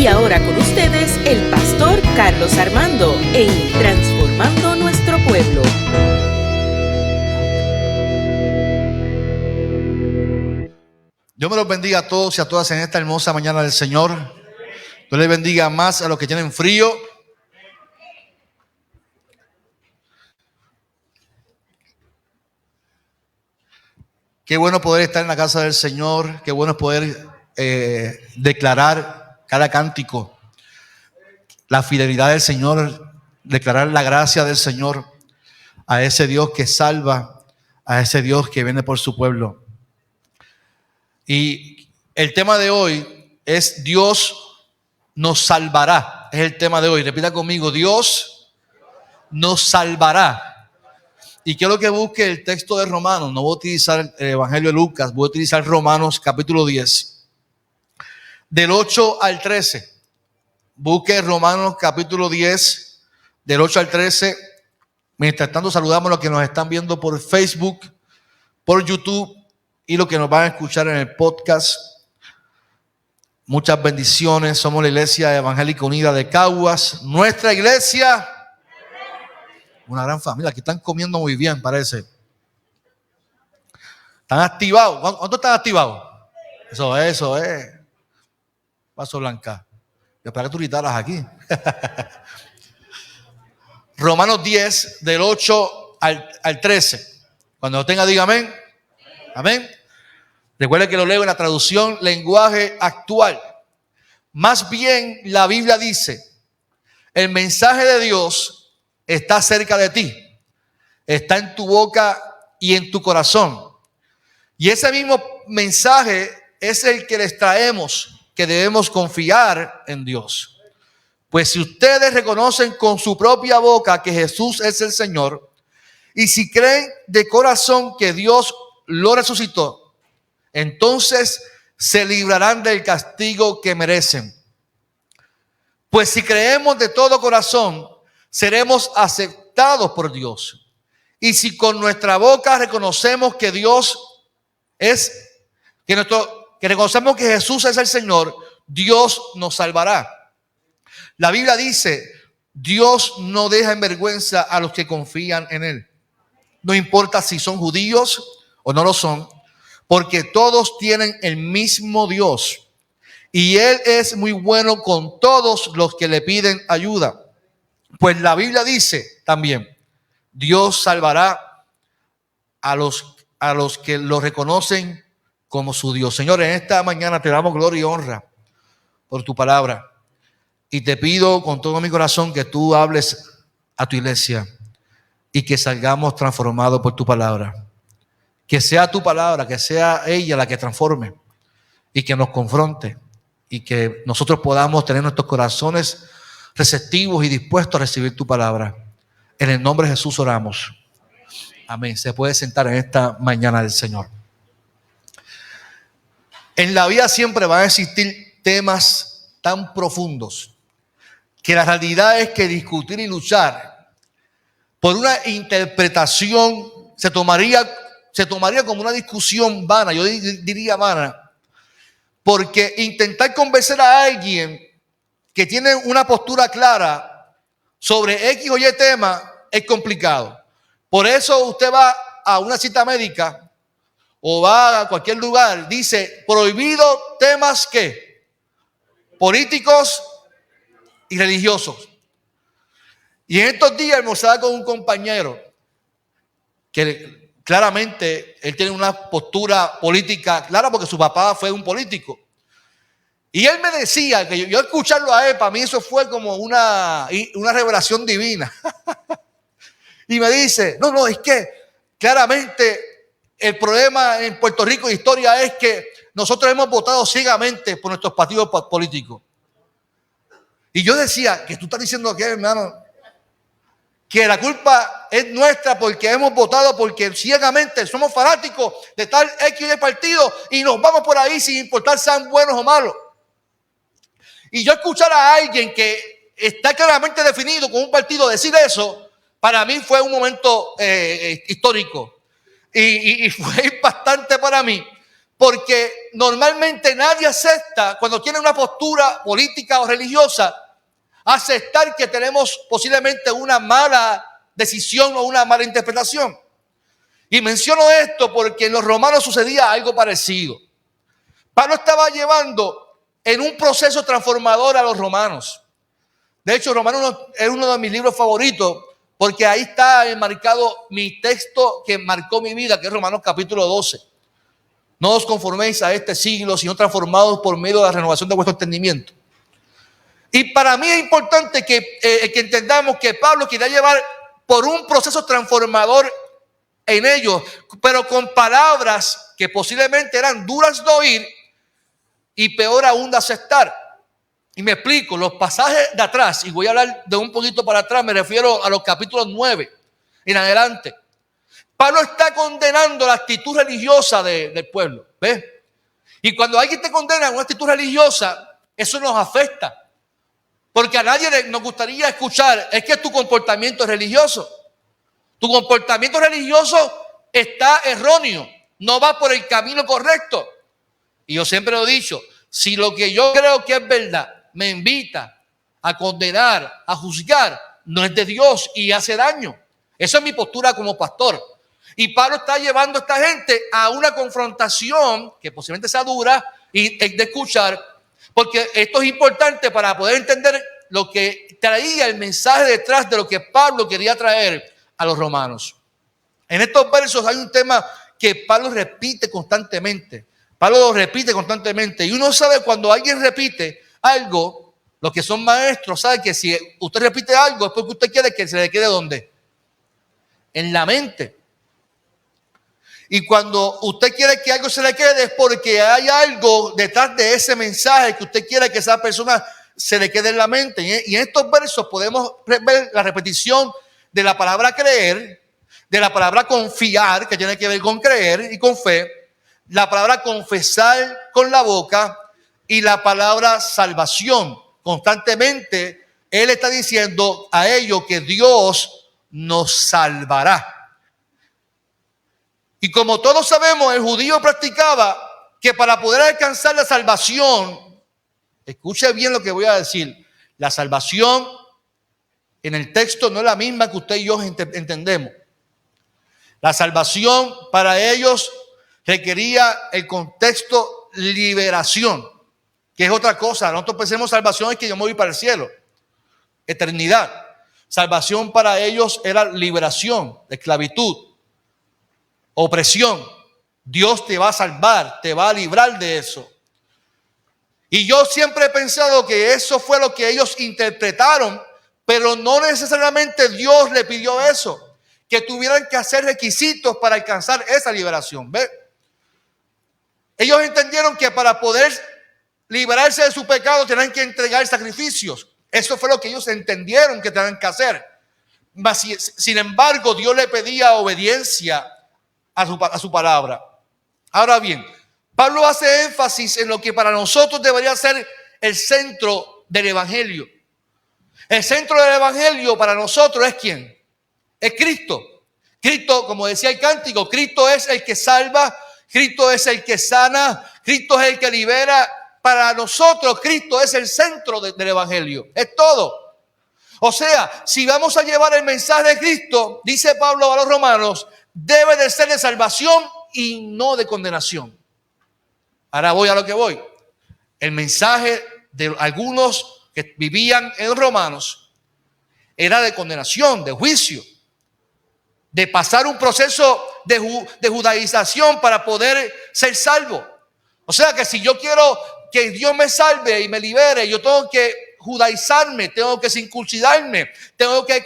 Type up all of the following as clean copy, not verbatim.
Y ahora con ustedes el pastor Carlos Armando en Transformando Nuestro Pueblo. Dios me los bendiga a todos y a todas en esta hermosa mañana del Señor. Dios les bendiga más a los que tienen frío. Qué bueno poder estar en la casa del Señor. Qué bueno poder declarar cada cántico la fidelidad del Señor, declarar la gracia del Señor a ese Dios que salva, a ese Dios que viene por su pueblo. Y el tema de hoy es Dios nos salvará. Es el tema de hoy. Repita conmigo: Dios nos salvará. Y quiero que busque el texto de Romanos. No voy a utilizar el Evangelio de Lucas, voy a utilizar Romanos capítulo 10, del 8 al 13. Busque Romanos capítulo 10, del 8 al 13. Mientras tanto, saludamos a los que nos están viendo por Facebook, por YouTube y los que nos van a escuchar en el podcast. Muchas bendiciones. Somos la Iglesia Evangélica Unida de Caguas. Nuestra iglesia, una gran familia. Aquí están comiendo muy bien, parece. ¿Están activados? ¿Cuántos están activados? Eso es. Paso Blanca. Yo esperaba que tú gritaras aquí. Romanos 10, del 8 al 13. Cuando lo tenga, diga amén. Amén. Recuerde que lo leo en la traducción lenguaje actual. Más bien, la Biblia dice: el mensaje de Dios está cerca de ti, está en tu boca y en tu corazón. Y ese mismo mensaje es el que les traemos, que debemos confiar en Dios. Pues si ustedes reconocen con su propia boca que Jesús es el Señor, y si creen de corazón que Dios lo resucitó, entonces se librarán del castigo que merecen. Pues si creemos de todo corazón, seremos aceptados por Dios. Y si con nuestra boca reconocemos que Dios es, que reconocemos que Jesús es el Señor, Dios nos salvará. La Biblia dice: Dios no deja en vergüenza a los que confían en Él. No importa si son judíos o no lo son, porque todos tienen el mismo Dios. Y Él es muy bueno con todos los que le piden ayuda. Pues la Biblia dice también: Dios salvará a los que lo reconocen como su Dios. Señor, en esta mañana te damos gloria y honra por tu palabra. Y te pido con todo mi corazón que tú hables a tu iglesia y que salgamos transformados por tu palabra. Que sea tu palabra, que sea ella la que transforme y que nos confronte. Y que nosotros podamos tener nuestros corazones receptivos y dispuestos a recibir tu palabra. En el nombre de Jesús oramos. Amén. Se puede sentar en esta mañana del Señor. En la vida siempre van a existir temas tan profundos que la realidad es que discutir y luchar por una interpretación se tomaría como una discusión vana. Yo diría vana. Porque intentar convencer a alguien que tiene una postura clara sobre X o Y tema es complicado. Por eso usted va a una cita médica o va a cualquier lugar, dice: prohibido temas ¿qué? Políticos y religiosos. Y en estos días almorzaba con un compañero que claramente él tiene una postura política clara porque su papá fue un político. Y él me decía que yo escucharlo a él, para mí eso fue como una revelación divina. Y me dice: no, es que claramente el problema en Puerto Rico de historia es que nosotros hemos votado ciegamente por nuestros partidos políticos. Y yo decía: ¿qué tú estás diciendo aquí, hermano? Que la culpa es nuestra porque hemos votado, porque ciegamente somos fanáticos de tal X de partido y nos vamos por ahí sin importar sean buenos o malos. Y yo escuchar a alguien que está claramente definido con un partido decir eso, para mí fue un momento histórico y fue impactante para mí, Porque normalmente nadie acepta, cuando tiene una postura política o religiosa, aceptar que tenemos posiblemente una mala decisión o una mala interpretación. Y menciono esto porque en los romanos sucedía algo parecido. Pablo estaba llevando en un proceso transformador a los romanos. De hecho, Romanos es uno de mis libros favoritos, porque ahí está enmarcado mi texto que marcó mi vida, que es Romanos capítulo 12. No os conforméis a este siglo, sino transformados por medio de la renovación de vuestro entendimiento. Y para mí es importante que entendamos que Pablo quería llevar por un proceso transformador en ellos, pero con palabras que posiblemente eran duras de oír y peor aún de aceptar. Y me explico, los pasajes de atrás, y voy a hablar de un poquito para atrás, me refiero a los capítulos 9 en adelante. Pablo está condenando la actitud religiosa del pueblo, ¿ves? Y cuando alguien te condena una actitud religiosa, eso nos afecta. Porque a nadie nos gustaría escuchar, es que tu comportamiento es religioso. Tu comportamiento religioso está erróneo, no va por el camino correcto. Y yo siempre lo he dicho, si lo que yo creo que es verdad me invita a condenar, a juzgar, no es de Dios y hace daño. Esa es mi postura como pastor. Y Pablo está llevando a esta gente a una confrontación que posiblemente sea dura y de escuchar, porque esto es importante para poder entender lo que traía el mensaje detrás de lo que Pablo quería traer a los romanos. En estos versos hay un tema que Pablo repite constantemente. Pablo lo repite constantemente. Y uno sabe cuando alguien repite algo, los que son maestros saben que si usted repite algo es porque usted quiere que se le quede ¿dónde? En la mente. Y cuando usted quiere que algo se le quede es porque hay algo detrás de ese mensaje que usted quiere que esa persona se le quede en la mente. Y en estos versos podemos ver la repetición de la palabra creer, de la palabra confiar, que tiene que ver con creer y con fe, la palabra confesar con la boca y la palabra salvación. Constantemente él está diciendo a ellos que Dios nos salvará. Y como todos sabemos, el judío practicaba que para poder alcanzar la salvación, escuche bien lo que voy a decir, la salvación en el texto no es la misma que usted y yo entendemos. La salvación para ellos requería el contexto liberación, que es otra cosa. Nosotros pensemos salvación es que yo me voy para el cielo, eternidad. Salvación para ellos era liberación, esclavitud, opresión. Dios te va a salvar, te va a librar de eso. Y yo siempre he pensado que eso fue lo que ellos interpretaron, pero no necesariamente Dios le pidió eso, que tuvieran que hacer requisitos para alcanzar esa liberación. ¿Ve? Ellos entendieron que para poder liberarse de su pecado tenían que entregar sacrificios. Eso fue lo que ellos entendieron que tenían que hacer. Sin embargo, Dios le pedía obediencia a su palabra. Ahora bien, Pablo hace énfasis en lo que para nosotros debería ser el centro del evangelio. El centro del evangelio para nosotros es ¿quién? Es Cristo. Cristo, como decía el cántico, Cristo es el que salva, Cristo es el que sana, Cristo es el que libera. Para nosotros Cristo es el centro del evangelio. Es todo. O sea, si vamos a llevar el mensaje de Cristo, dice Pablo a los romanos, debe de ser de salvación y no de condenación. Ahora voy a lo que voy. El mensaje de algunos que vivían en los romanos era de condenación, de juicio, de pasar un proceso de judaización para poder ser salvo. O sea que si yo quiero que Dios me salve y me libere, yo tengo que judaizarme, tengo que circuncidarme, tengo que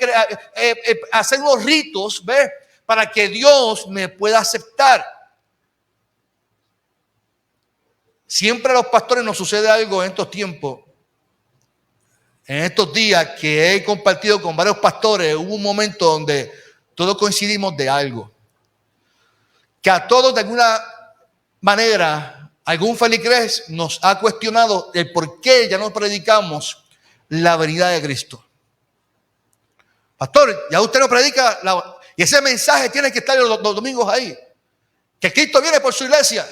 hacer unos ritos, ¿ves? Para que Dios me pueda aceptar. Siempre a los pastores nos sucede algo en estos tiempos. En estos días que he compartido con varios pastores, hubo un momento donde todos coincidimos de algo. Que a todos de alguna manera, algún feligrés nos ha cuestionado el por qué ya no predicamos la venida de Cristo. Pastor, ya usted no predica y ese mensaje tiene que estar los domingos ahí. Que Cristo viene por su iglesia.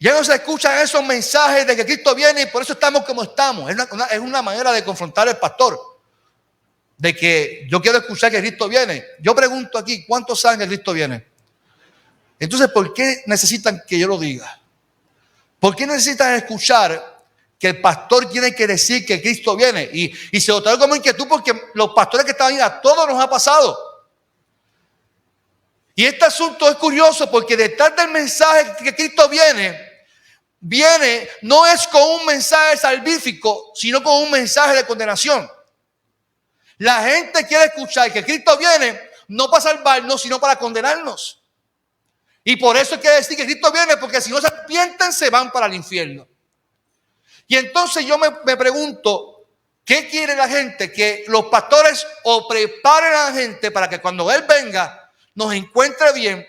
Ya no se escuchan esos mensajes de que Cristo viene y por eso estamos como estamos. Es una manera de confrontar al pastor. De que yo quiero escuchar que Cristo viene. Yo pregunto aquí, ¿cuántos saben que Cristo viene? Entonces, ¿por qué necesitan que yo lo diga? ¿Por qué necesitan escuchar que el pastor tiene que decir que Cristo viene? Y se lo traigo como inquietud porque los pastores que estaban ahí, a todos nos ha pasado. Y este asunto es curioso porque detrás del mensaje que Cristo viene no es con un mensaje salvífico, sino con un mensaje de condenación. La gente quiere escuchar que Cristo viene no para salvarnos, sino para condenarnos. Y por eso quiere decir que Cristo viene, porque si no se arrepienten, se van para el infierno. Y entonces yo me pregunto, ¿qué quiere la gente? Que los pastores o preparen a la gente para que cuando Él venga nos encuentre bien,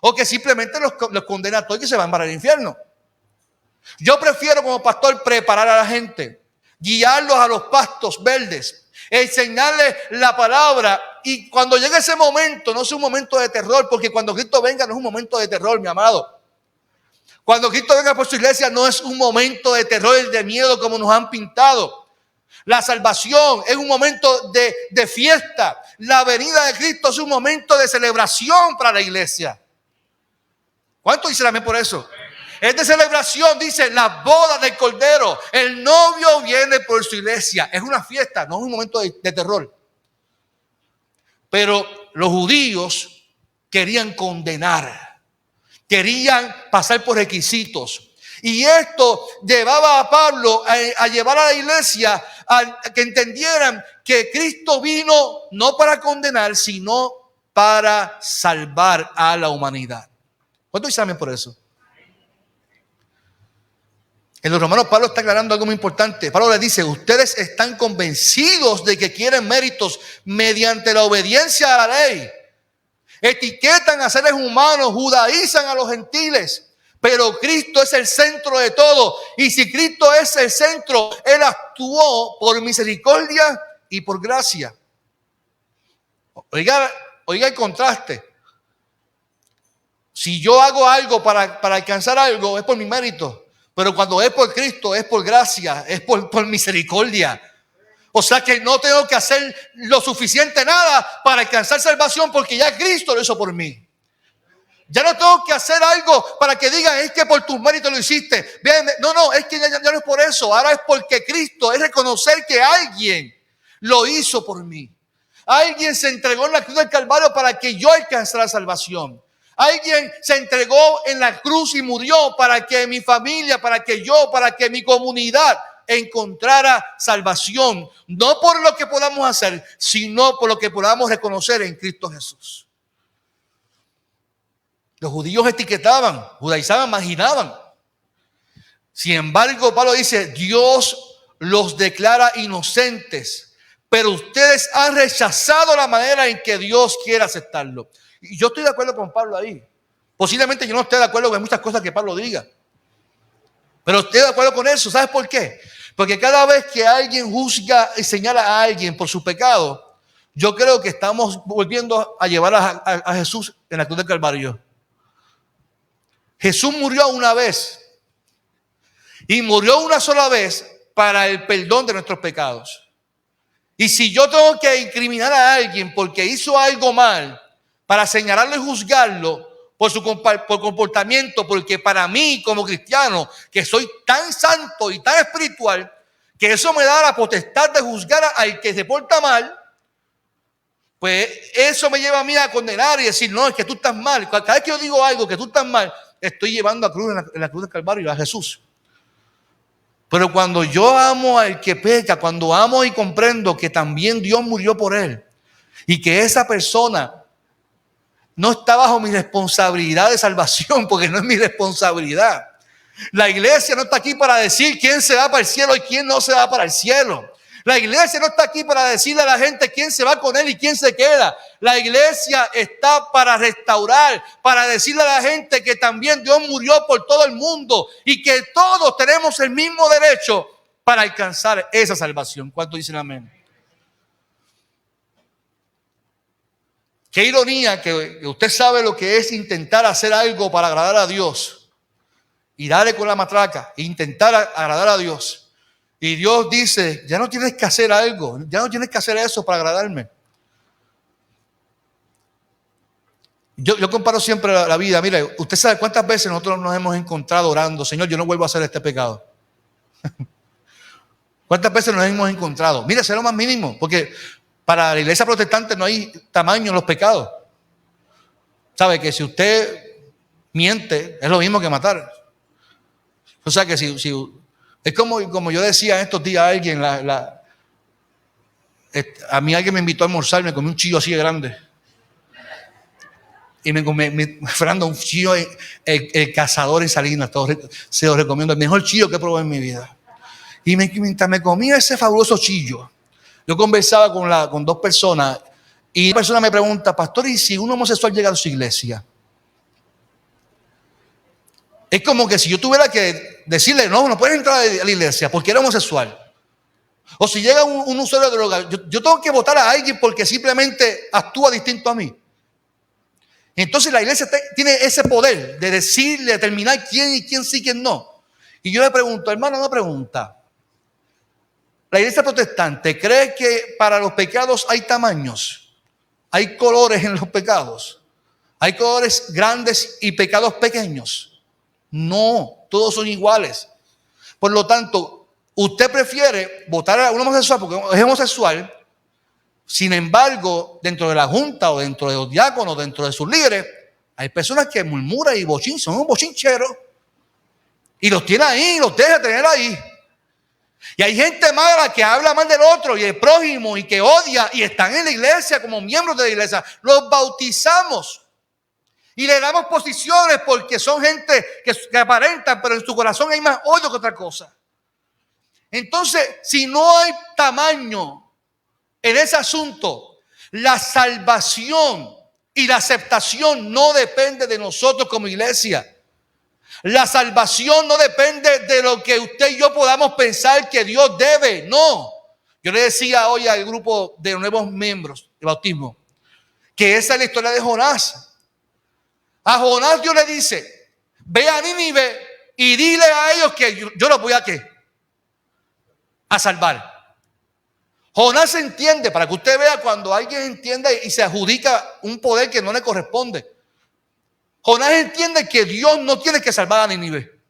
o que simplemente los condena a todos y que se van para el infierno. Yo prefiero como pastor preparar a la gente, guiarlos a los pastos verdes, enseñarles la palabra. Y cuando llegue ese momento, no es un momento de terror, porque cuando Cristo venga no es un momento de terror, mi amado. Cuando Cristo venga por su iglesia no es un momento de terror y de miedo como nos han pintado. La salvación es un momento de fiesta. La venida de Cristo es un momento de celebración para la iglesia. ¿Cuánto dicen amén por eso? Es de celebración, dice, la boda del Cordero. El novio viene por su iglesia. Es una fiesta, no es un momento de terror. Pero los judíos querían condenar, querían pasar por requisitos. Y esto llevaba a Pablo a llevar a la iglesia a que entendieran que Cristo vino no para condenar, sino para salvar a la humanidad. ¿Cuánto dicen amén por eso? En los Romanos Pablo está aclarando algo muy importante. Pablo le dice, ustedes están convencidos de que quieren méritos mediante la obediencia a la ley. Etiquetan a seres humanos, judaizan a los gentiles. Pero Cristo es el centro de todo. Y si Cristo es el centro, Él actuó por misericordia y por gracia. Oiga el contraste. Si yo hago algo para alcanzar algo, es por mi mérito. Pero cuando es por Cristo, es por gracia, es por misericordia. O sea que no tengo que hacer lo suficiente nada para alcanzar salvación porque ya Cristo lo hizo por mí. Ya no tengo que hacer algo para que digan, es que por tus méritos lo hiciste. Bien, no, es que ya no es por eso. Ahora es porque Cristo, es reconocer que alguien lo hizo por mí. Alguien se entregó en la cruz del Calvario para que yo alcanzara salvación. Alguien se entregó en la cruz y murió para que mi familia, para que mi comunidad encontrara salvación. No por lo que podamos hacer, sino por lo que podamos reconocer en Cristo Jesús. Los judíos etiquetaban, judaizaban, marginaban. Sin embargo, Pablo dice, Dios los declara inocentes, pero ustedes han rechazado la manera en que Dios quiere aceptarlo. Y yo estoy de acuerdo con Pablo ahí. Posiblemente yo no esté de acuerdo con muchas cosas que Pablo diga, pero estoy de acuerdo con eso. ¿Sabes por qué? Porque cada vez que alguien juzga y señala a alguien por su pecado, yo creo que estamos volviendo a llevar a Jesús en la cruz del Calvario. Jesús murió una vez y murió una sola vez para el perdón de nuestros pecados. Y si yo tengo que incriminar a alguien porque hizo algo mal, para señalarlo y juzgarlo por su comportamiento, porque para mí como cristiano, que soy tan santo y tan espiritual, que eso me da la potestad de juzgar al que se porta mal, pues eso me lleva a mí a condenar y decir, no, es que tú estás mal. Cada vez que yo digo algo que tú estás mal, estoy llevando a cruz en la cruz del Calvario a Jesús. Pero cuando yo amo al que peca, cuando amo y comprendo que también Dios murió por él y que esa persona no está bajo mi responsabilidad de salvación, porque no es mi responsabilidad. La iglesia no está aquí para decir quién se va para el cielo y quién no se va para el cielo. La iglesia no está aquí para decirle a la gente quién se va con él y quién se queda. La iglesia está para restaurar, para decirle a la gente que también Dios murió por todo el mundo y que todos tenemos el mismo derecho para alcanzar esa salvación. ¿Cuántos dicen amén? Qué ironía que usted sabe lo que es intentar hacer algo para agradar a Dios y darle con la matraca e intentar agradar a Dios. Y Dios dice, ya no tienes que hacer algo, ya no tienes que hacer eso para agradarme. Yo comparo siempre la vida. Mire, usted sabe cuántas veces nosotros nos hemos encontrado orando, Señor, yo no vuelvo a hacer este pecado. ¿Cuántas veces nos hemos encontrado? Mire, eso es lo más mínimo, porque para la iglesia protestante no hay tamaño en los pecados. Sabe que si usted miente, es lo mismo que matar. O sea que si es como yo decía estos días a alguien, a mí alguien me invitó a almorzar, me comí un chillo así de grande. Y Fernando, un chillo, el cazador en Salinas, se lo recomiendo, el mejor chillo que he probado en mi vida. Y mientras me comía ese fabuloso chillo, yo conversaba con dos personas, y una persona me pregunta, pastor, ¿y si un homosexual llega a su iglesia? Es como que si yo tuviera que decirle, no puedes entrar a la iglesia porque era homosexual. O si llega un usuario de droga, yo tengo que votar a alguien porque simplemente actúa distinto a mí. Entonces la iglesia tiene ese poder de decir, de determinar quién sí y quién no. Y yo le pregunto, hermano, una pregunta. ¿La iglesia protestante cree que para los pecados hay tamaños? ¿Hay colores en los pecados? ¿Hay colores grandes y pecados pequeños? No, todos son iguales. Por lo tanto, usted prefiere votar a un homosexual porque es homosexual. Sin embargo, dentro de la junta o dentro de los diáconos, dentro de sus líderes, hay personas que murmuran y son un bochinchero. Y los tiene ahí, los deja tener ahí. Y hay gente mala que habla mal del otro y el prójimo y que odia y están en la iglesia como miembros de la iglesia. Los bautizamos y le damos posiciones porque son gente que aparentan, pero en su corazón hay más odio que otra cosa. Entonces, si no hay tamaño en ese asunto, la salvación y la aceptación no depende de nosotros como iglesia. La salvación no depende de lo que usted y yo podamos pensar que Dios debe. No. Yo le decía hoy al grupo de nuevos miembros de bautismo que esa es la historia de Jonás. A Jonás Dios le dice, ve a Nínive y dile a ellos que yo los voy a salvar. Jonás entiende, para que usted vea cuando alguien entiende y se adjudica un poder que no le corresponde. Jonás entiende que Dios no tiene que salvar a Nínive.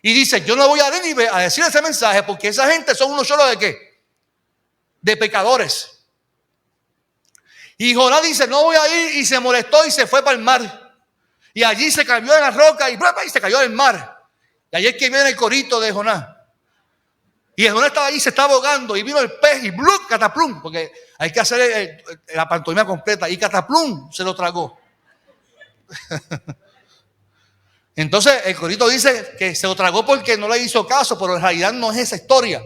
Y dice, yo no voy a Nínive a decir ese mensaje porque esa gente son unos solos de ¿qué? De pecadores. Y Jonás dice, no voy a ir, y se molestó y se fue para el mar. Y allí se cayó en la roca y se cayó en el mar. Y allí es que viene el corito de Jonás. Y el Jonás estaba ahí, se estaba ahogando y vino el pez y ¡blum! Cataplum, porque hay que hacer la pantomima completa. Y cataplum se lo tragó. Entonces el corito dice que se lo tragó porque no le hizo caso, pero en realidad no es esa historia.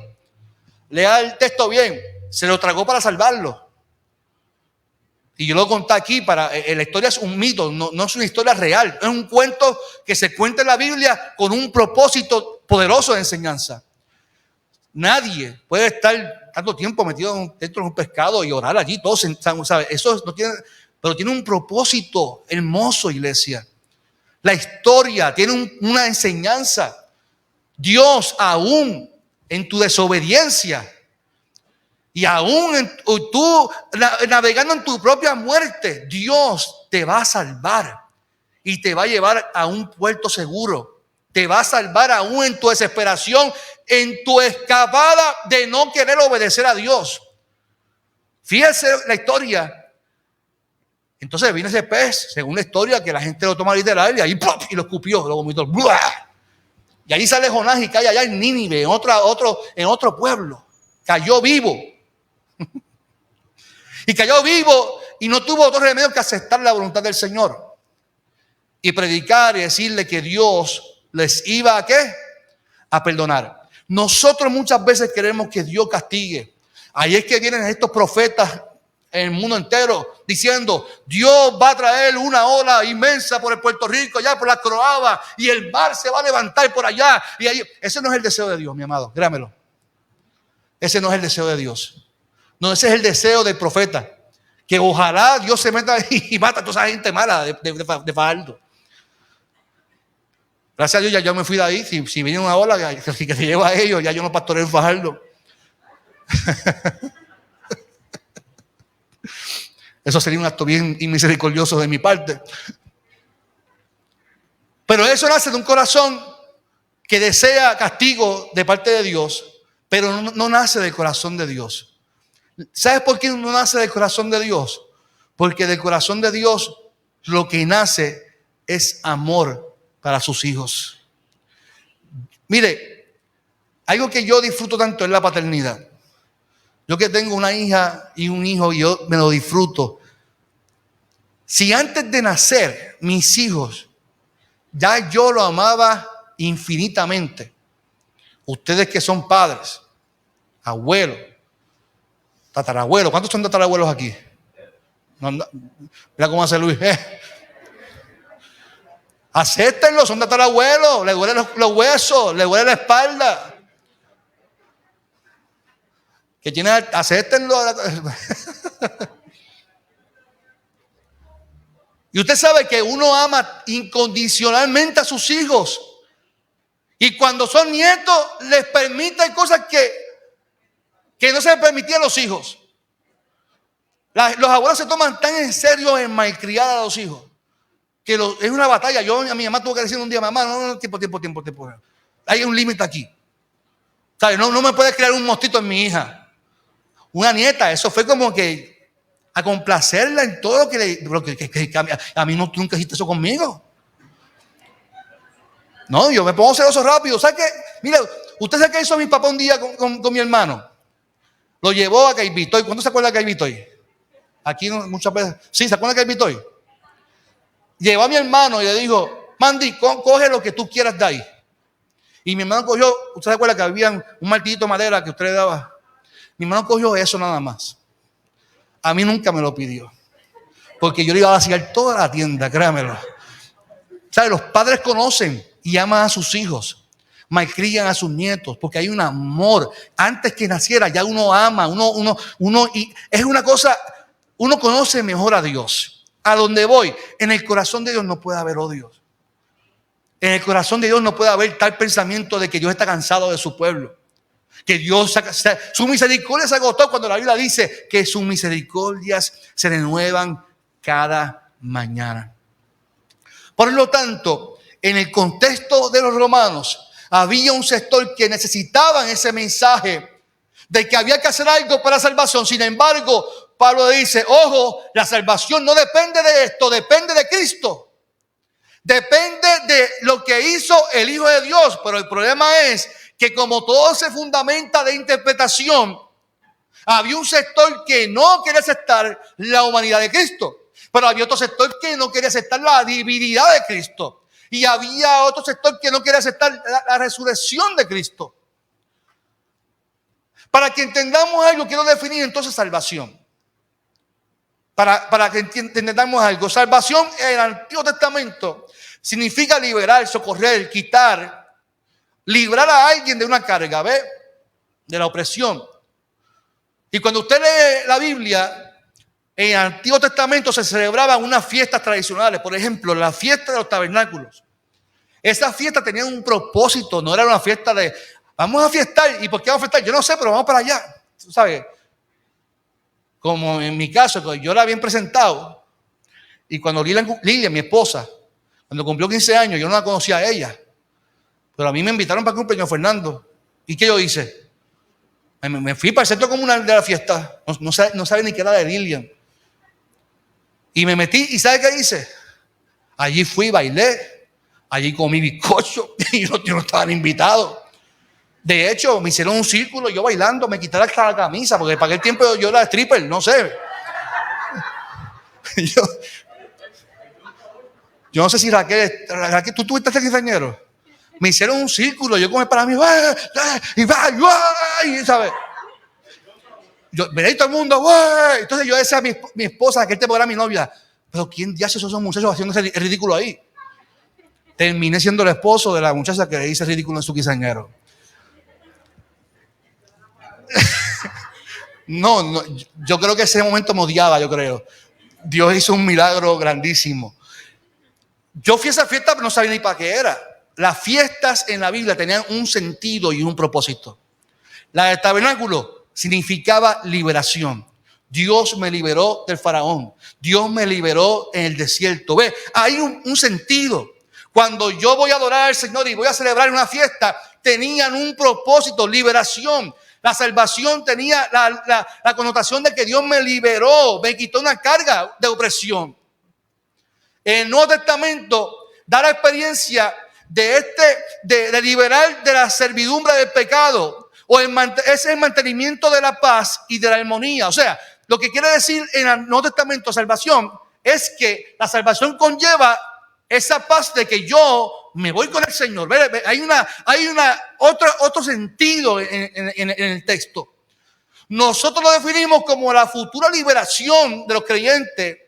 Lea el texto bien. Se lo tragó para salvarlo. Y yo lo conté aquí la historia es un mito, no es una historia real. Es un cuento que se cuenta en la Biblia con un propósito poderoso de enseñanza. Nadie puede estar tanto tiempo metido dentro de un pescado y orar allí, todos ¿sabe? Eso no tiene, pero tiene un propósito hermoso, iglesia. La historia tiene una enseñanza. Dios, aún en tu desobediencia y aún tú navegando en tu propia muerte, Dios te va a salvar y te va a llevar a un puerto seguro. Te va a salvar aún en tu desesperación, en tu escapada de no querer obedecer a Dios. Fíjense la historia. Entonces vino ese pez, según la historia, que la gente lo toma literal y ahí ¡pop! Y lo escupió, lo vomitó. ¡Buah! Y ahí sale Jonás y cae allá en Nínive, en otro pueblo. Cayó vivo. Y cayó vivo y no tuvo otro remedio que aceptar la voluntad del Señor. Y predicar y decirle que Dios les iba a ¿qué? A perdonar. Nosotros muchas veces queremos que Dios castigue. Ahí es que vienen estos profetas en el mundo entero diciendo, Dios va a traer una ola inmensa por el Puerto Rico, allá por la Croaba, y el mar se va a levantar por allá. Y ahí, ese no es el deseo de Dios, mi amado, créamelo. Ese no es el deseo de Dios. No, ese es el deseo del profeta. Que ojalá Dios se meta y mata a toda esa gente mala de Fajardo. Gracias a Dios ya yo me fui de ahí. Si viene una ola que se lleva a ellos, ya yo no pastoreo en Fajardo. Eso sería un acto bien inmisericordioso de mi parte. Pero eso nace de un corazón que desea castigo de parte de Dios, pero no nace del corazón de Dios. ¿Sabes por qué no nace del corazón de Dios? Porque del corazón de Dios lo que nace es amor para sus hijos. Mire, algo que yo disfruto tanto es la paternidad. Yo que tengo una hija y un hijo, yo me lo disfruto. Si antes de nacer mis hijos, ya yo lo amaba infinitamente. Ustedes que son padres, abuelos, tatarabuelos. ¿Cuántos son tatarabuelos aquí? No, mira cómo hace Luis. Acéptenlo, son tatarabuelos. Le duelen los huesos, le duele la espalda. Que tienen, acéptenlo. Y usted sabe que uno ama incondicionalmente a sus hijos. Y cuando son nietos, les permite cosas que no se les permitían a los hijos. Los abuelos se toman tan en serio en malcriar a los hijos que es una batalla. A mi mamá tuvo que decir un día: mamá, no, tiempo. Hay un límite aquí. ¿Sabes? No me puedes crear un mostito en mi hija. Una nieta, eso fue como que a complacerla en todo lo que a mí no, tú nunca hiciste eso conmigo. No, yo me pongo celoso rápido. ¿Sabe qué? Mira, usted sabe qué hizo mi papá un día con mi hermano. Lo llevó a Caibitoy. ¿Cuánto se acuerda de Caibitoy? Aquí muchas veces. Sí, ¿se acuerda de Caibitoy? Llevó a mi hermano y le dijo: Mandy, coge lo que tú quieras de ahí. Y mi hermano cogió, ¿usted se acuerda que había un martillito de madera que usted le daba? Mi hermano cogió eso nada más. A mí nunca me lo pidió, porque yo le iba a vaciar toda la tienda, créamelo. ¿Sabe? Los padres conocen y aman a sus hijos, malcrían a sus nietos, porque hay un amor. Antes que naciera ya uno ama, y es una cosa, uno conoce mejor a Dios. A donde voy, en el corazón de Dios no puede haber odio. En el corazón de Dios no puede haber tal pensamiento de que Dios está cansado de su pueblo. Que Dios, su misericordia se agotó, cuando la Biblia dice que sus misericordias se renuevan cada mañana. Por lo tanto, en el contexto de los romanos, había un sector que necesitaban ese mensaje de que había que hacer algo para salvación. Sin embargo, Pablo dice: ojo, la salvación no depende de esto, depende de Cristo. Depende de lo que hizo el Hijo de Dios. Pero el problema es que, como todo se fundamenta de interpretación, había un sector que no quería aceptar la humanidad de Cristo, pero había otro sector que no quería aceptar la divinidad de Cristo, y había otro sector que no quería aceptar la resurrección de Cristo. Para que entendamos algo, quiero definir entonces salvación. Para que entendamos algo, salvación en el Antiguo Testamento significa liberar, socorrer, quitar, librar a alguien de una carga, ¿ve? De la opresión. Y cuando usted lee la Biblia, en el Antiguo Testamento se celebraban unas fiestas tradicionales. Por ejemplo, la fiesta de los tabernáculos. Esa fiesta tenía un propósito, no era una fiesta de vamos a fiestar. ¿Y por qué vamos a fiestar? Yo no sé, pero vamos para allá. ¿Tú sabes? Como en mi caso, que yo la había presentado. Y cuando Lilia, mi esposa, cuando cumplió 15 años, yo no la conocía a ella. Pero a mí me invitaron para el cumpleaños Fernando. ¿Y qué yo hice? Me fui para el centro comunal de la fiesta. No sabía ni qué era de Lilian. Y me metí, ¿y ¿sabe qué hice? Allí fui, bailé. Allí comí bizcocho. Y yo no estaban invitados. De hecho, me hicieron un círculo, yo bailando, me quitaron hasta la camisa, porque para aquel tiempo yo era stripper, no sé. Yo no sé si Raquel, ¿tú tuviste este quinceañero? Me hicieron un círculo, yo como para mí, y ¿sabes? Veréis todo el mundo, entonces yo decía a mi esposa, que era mi novia, pero ¿quién ya hace esos muchachos haciendo ese ridículo ahí? Terminé siendo el esposo de la muchacha que le hice ridículo en su quinceañero. No, yo creo que ese momento me odiaba, yo creo. Dios hizo un milagro grandísimo. Yo fui a esa fiesta, pero no sabía ni para qué era. las fiestas en la Biblia tenían un sentido y un propósito. La del tabernáculo significaba liberación. Dios me liberó del faraón. Dios me liberó en el desierto. Ve, hay un sentido. Cuando yo voy a adorar al Señor y voy a celebrar una fiesta, tenían un propósito, liberación. La salvación tenía la connotación de que Dios me liberó, me quitó una carga de opresión. En el Nuevo Testamento da la experiencia de liberar de la servidumbre del pecado, o es el mantenimiento de la paz y de la armonía. O sea, lo que quiere decir en el Nuevo Testamento salvación es que la salvación conlleva esa paz de que yo me voy con el Señor. Hay otro sentido en el texto. Nosotros lo definimos como la futura liberación de los creyentes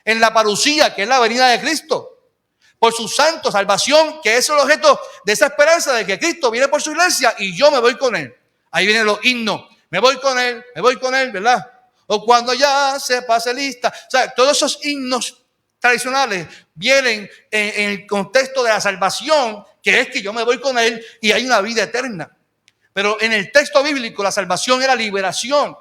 en la parucía, que es la venida de Cristo, por sus santos, salvación, que es el objeto de esa esperanza de que Cristo viene por su iglesia y yo me voy con él. Ahí vienen los himnos, me voy con él, ¿verdad? O cuando ya se pase lista. O sea, todos esos himnos tradicionales vienen en el contexto de la salvación, que es que yo me voy con él y hay una vida eterna. Pero en el texto bíblico la salvación era liberación.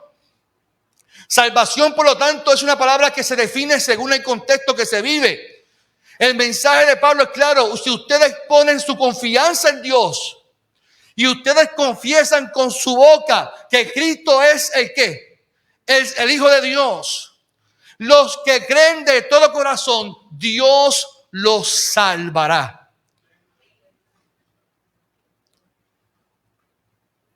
Salvación, por lo tanto, es una palabra que se define según el contexto que se vive. El mensaje de Pablo es claro: si ustedes ponen su confianza en Dios y ustedes confiesan con su boca que Cristo es el ¿qué? Es el Hijo de Dios. Los que creen de todo corazón, Dios los salvará.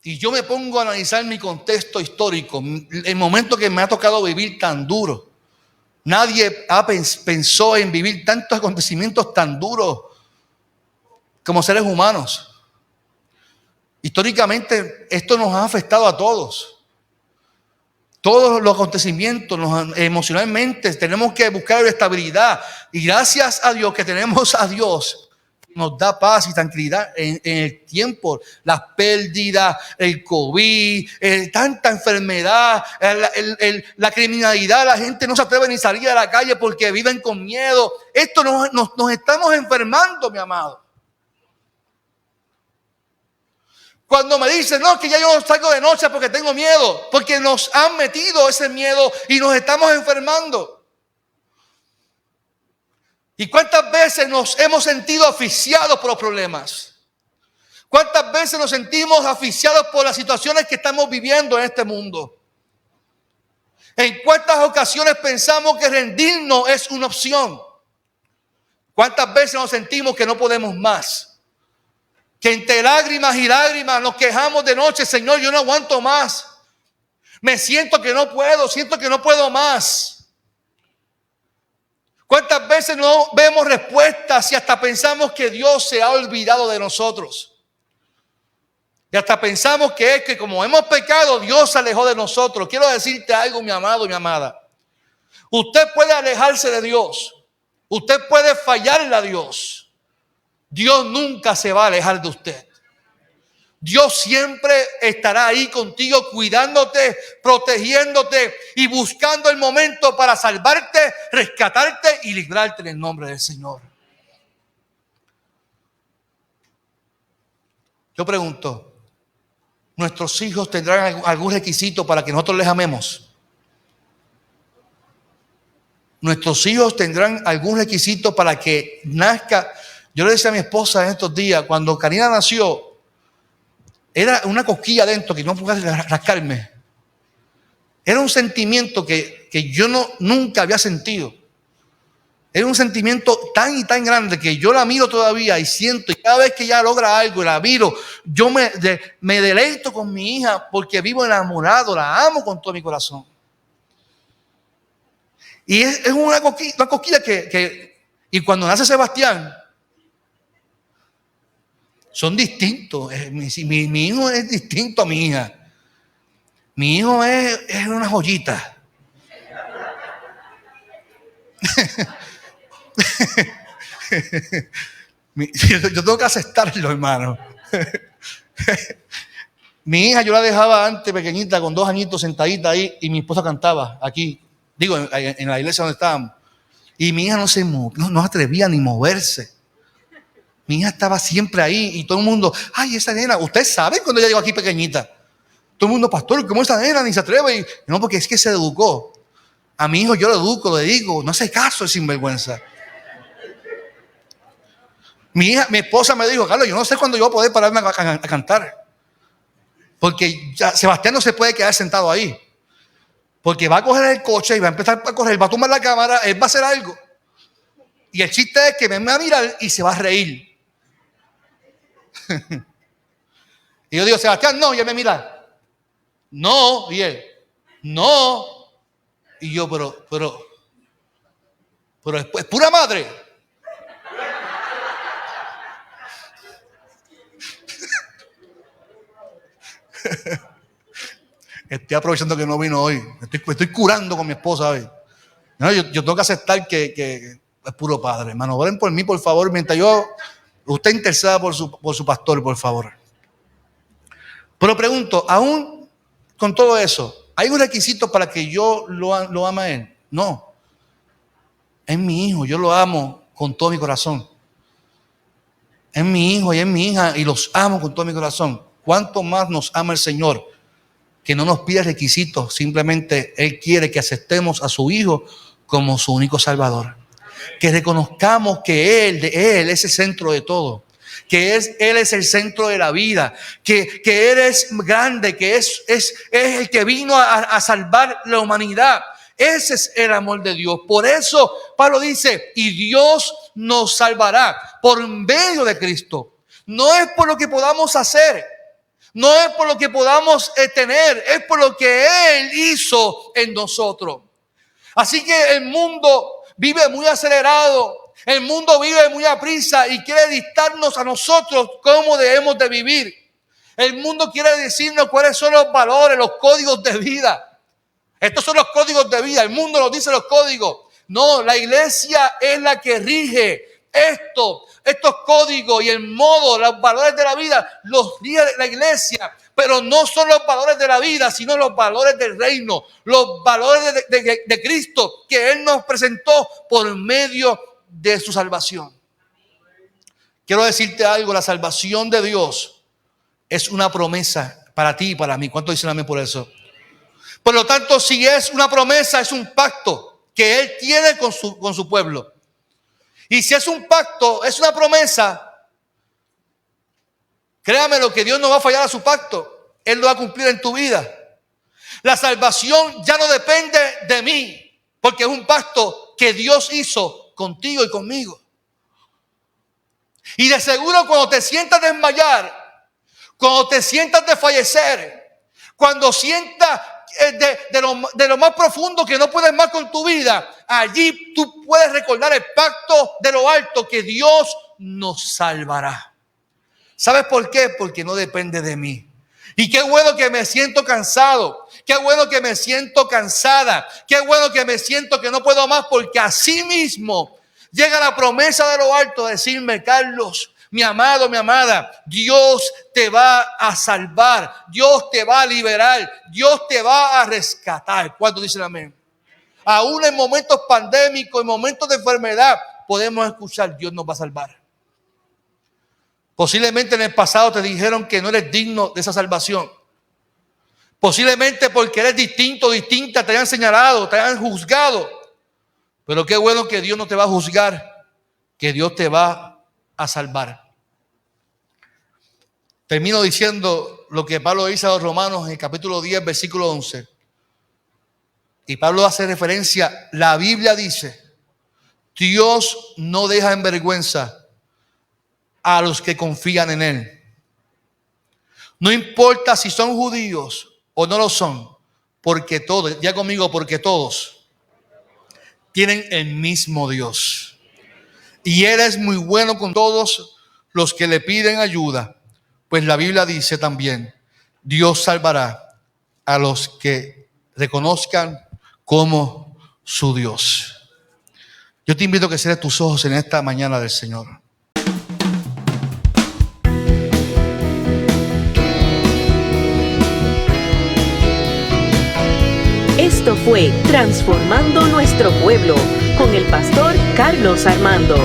Y yo me pongo a analizar mi contexto histórico, el momento que me ha tocado vivir tan duro. Nadie pensó en vivir tantos acontecimientos tan duros como seres humanos. Históricamente esto nos ha afectado a todos. Todos los acontecimientos, emocionalmente tenemos que buscar estabilidad. Y gracias a Dios que tenemos a Dios, nos da paz y tranquilidad en el tiempo. Las pérdidas, el COVID, tanta enfermedad, la criminalidad. La gente no se atreve ni salir a la calle porque viven con miedo. Esto nos estamos enfermando, mi amado. Cuando me dicen, no, que ya yo no salgo de noche porque tengo miedo, porque nos han metido ese miedo y nos estamos enfermando. ¿Y cuántas veces nos hemos sentido asfixiados por los problemas? ¿Cuántas veces nos sentimos asfixiados por las situaciones que estamos viviendo en este mundo? ¿En cuántas ocasiones pensamos que rendirnos es una opción? ¿Cuántas veces nos sentimos que no podemos más? Que entre lágrimas y lágrimas nos quejamos de noche: Señor, yo no aguanto más. Me siento que no puedo más. ¿Cuántas veces no vemos respuestas y hasta pensamos que Dios se ha olvidado de nosotros? Y hasta pensamos que es que como hemos pecado, Dios se alejó de nosotros. Quiero decirte algo, mi amado y mi amada. Usted puede alejarse de Dios. Usted puede fallarle a Dios. Dios nunca se va a alejar de usted. Dios siempre estará ahí contigo, cuidándote, protegiéndote y buscando el momento para salvarte, rescatarte y librarte en el nombre del Señor. Yo pregunto, ¿nuestros hijos tendrán algún requisito para que nosotros les amemos? ¿Nuestros hijos tendrán algún requisito para que nazca? Yo le decía a mi esposa en estos días, cuando Karina nació, era una cosquilla adentro que no podía rascarme. Era un sentimiento que yo nunca había sentido. Era un sentimiento tan y tan grande que yo la miro todavía y siento, y cada vez que ella logra algo y la miro, yo me deleito con mi hija porque vivo enamorado, la amo con todo mi corazón. Y es una cosquilla y cuando nace Sebastián, son distintos. Mi hijo es distinto a mi hija. Mi hijo es una joyita. Yo tengo que aceptarlo, hermano. Mi hija yo la dejaba antes pequeñita, con 2 añitos, sentadita ahí, y mi esposa cantaba aquí, digo, en la iglesia donde estábamos. Y mi hija no se atrevía ni moverse. Mi hija estaba siempre ahí y todo el mundo, ay, esa nena, usted sabe cuando ella llegó aquí pequeñita. Todo el mundo, pastor, ¿cómo esa nena ni se atreve? Y, no, porque es que se educó. A mi hijo yo lo educo, le digo, no hace caso, es sinvergüenza. Mi esposa me dijo, Carlos, yo no sé cuándo yo voy a poder pararme a cantar. Porque ya Sebastián no se puede quedar sentado ahí. Porque va a coger el coche y va a empezar a correr, va a tomar la cámara, él va a hacer algo. Y el chiste es que me va a mirar y se va a reír. Y yo digo, Sebastián, no, y él me mira. No, y él, no. Y yo, pero es pura madre. Estoy aprovechando que no vino hoy. Estoy curando con mi esposa hoy. No, yo tengo que aceptar que es puro padre. Hermano, oren por mí, por favor, mientras usted interceda por su pastor, por favor. Pero pregunto, aún con todo eso, ¿hay un requisito para que yo lo ame a él? No. Es mi hijo, yo lo amo con todo mi corazón. Es mi hijo y es mi hija y los amo con todo mi corazón. ¿Cuánto más nos ama el Señor? Que no nos pide requisitos, simplemente Él quiere que aceptemos a su Hijo como su único Salvador. Que reconozcamos que Él es el centro de todo. Que Él es el centro de la vida, que Él es grande, que es el que vino a salvar la humanidad. Ese es el amor de Dios. Por eso Pablo dice, y Dios nos salvará por medio de Cristo. No es por lo que podamos hacer, no es por lo que podamos tener, es por lo que Él hizo en nosotros. Así que el mundo vive muy acelerado. El mundo vive muy a prisa y quiere dictarnos a nosotros cómo debemos de vivir. El mundo quiere decirnos cuáles son los valores, los códigos de vida. Estos son los códigos de vida. El mundo nos dice los códigos. No, la iglesia es la que rige estos códigos y el modo, los valores de la vida, los rige la iglesia. Pero no son los valores de la vida, sino los valores del reino, los valores de Cristo que Él nos presentó por medio de su salvación. Quiero decirte algo, la salvación de Dios es una promesa para ti y para mí. ¿Cuánto dicen amén por eso? Por lo tanto, si es una promesa, es un pacto que Él tiene con su pueblo. Y si es un pacto, es una promesa, créame lo que Dios no va a fallar a su pacto. Él lo va a cumplir en tu vida. La salvación ya no depende de mí, porque es un pacto que Dios hizo contigo y conmigo. Y de seguro cuando te sientas desmayar, cuando te sientas desfallecer, cuando sientas de lo más profundo que no puedes más con tu vida, allí tú puedes recordar el pacto de lo alto que Dios nos salvará. ¿Sabes por qué? Porque no depende de mí. Y qué bueno que me siento cansado, qué bueno que me siento cansada, qué bueno que me siento que no puedo más, porque así mismo llega la promesa de lo alto a decirme, Carlos, mi amado, mi amada, Dios te va a salvar, Dios te va a liberar, Dios te va a rescatar. ¿Cuántos dicen amén? Aún en momentos pandémicos, en momentos de enfermedad, podemos escuchar, Dios nos va a salvar. Posiblemente en el pasado te dijeron que no eres digno de esa salvación. Posiblemente porque eres distinto o distinta te hayan señalado, te hayan juzgado. Pero qué bueno que Dios no te va a juzgar, que Dios te va a salvar. Termino diciendo lo que Pablo dice a los Romanos en el capítulo 10, versículo 11. Y Pablo hace referencia, la Biblia dice, Dios no deja en vergüenza a los que confían en Él. No importa si son judíos o no lo son, porque todos, ya conmigo, porque todos tienen el mismo Dios. Y Él es muy bueno con todos los que le piden ayuda. Pues la Biblia dice también, Dios salvará a los que reconozcan como su Dios. Yo te invito a que cierres tus ojos en esta mañana del Señor. Esto fue Transformando Nuestro Pueblo con el pastor Carlos Armando.